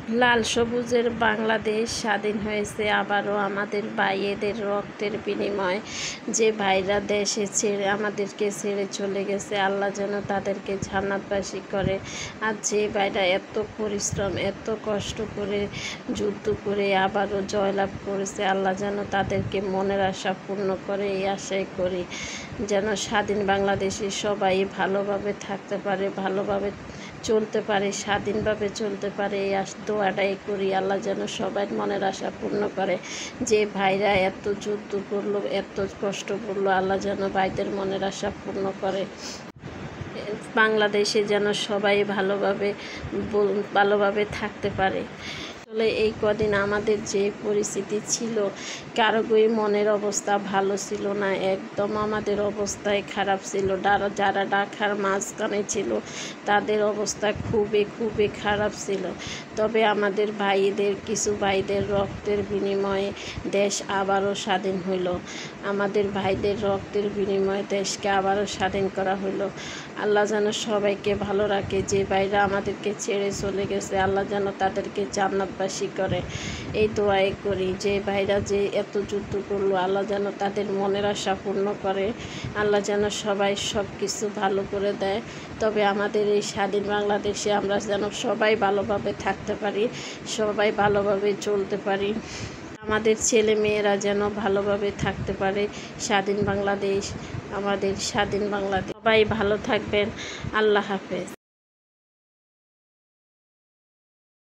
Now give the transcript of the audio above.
লাল সবুজের বাংলাদেশ স্বাধীন হয়েছে আবারও আমাদের ভাইয়েদের রক্তের বিনিময়ে। যে ভাইরা দেশে ছেড়ে আমাদেরকে ছেড়ে চলে গেছে, আল্লাহ যেন তাদেরকে জান্নাতবাসী করে। আর যে ভাইরা এত পরিশ্রম এত কষ্ট করে যুদ্ধ করে আবারও জয়লাভ করেছে, আল্লাহ যেন তাদেরকে মনের আশা পূর্ণ করে, এই আশাই করি। যেন স্বাধীন বাংলাদেশে সবাই ভালোভাবে থাকতে পারে, ভালোভাবে চলতে পারে, স্বাধীনভাবে চলতে পারে, এই দোয়াটাই করি। আল্লাহ যেন সবাই মনের আশা পূর্ণ করে। যে ভাইরা এত যুদ্ধ করলো এত কষ্ট করলো, আল্লাহ যেন ভাইদের মনের আশা পূর্ণ করে। বাংলাদেশে যেন সবাই ভালোভাবে থাকতে পারে। আসলে এই কদিন আমাদের যে পরিস্থিতি ছিল, কারোই মনের অবস্থা ভালো ছিল না, একদম আমাদের অবস্থায় খারাপ ছিল। যারা ঢাকার মাঝখানে ছিল তাদের অবস্থা খুবই খারাপ ছিল। তবে আমাদের কিছু ভাইদের রক্তের বিনিময়ে দেশ আবারও স্বাধীন হইল। আমাদের ভাইদের রক্তের বিনিময়ে দেশকে আবারও স্বাধীন করা হইল। আল্লাহ যেন সবাইকে ভালো রাখে। যে ভাইরা আমাদেরকে ছেড়ে চলে গেছে, আল্লাহ যেন তাদেরকে জান্নাতবাসী করে, এই দোয়াই করি। যে ভাইরা যে এত যুদ্ধ করলো, আল্লাহ যেন তাদের মনের আশা পূর্ণ করে, আল্লাহ যেন সবাই সব কিছু ভালো করে দেয়। তবে আমাদের এই স্বাধীন বাংলাদেশে আমরা যেন সবাই ভালোভাবে থাকতে পারি, সবাই ভালোভাবে চলতে পারি, আমাদের ছেলে মেয়েরা যেন ভালোভাবে থাকতে পারে। স্বাধীন বাংলাদেশ, আমাদের স্বাধীন বাংলাদেশ। সবাই ভালো থাকবেন। আল্লাহ হাফেজ।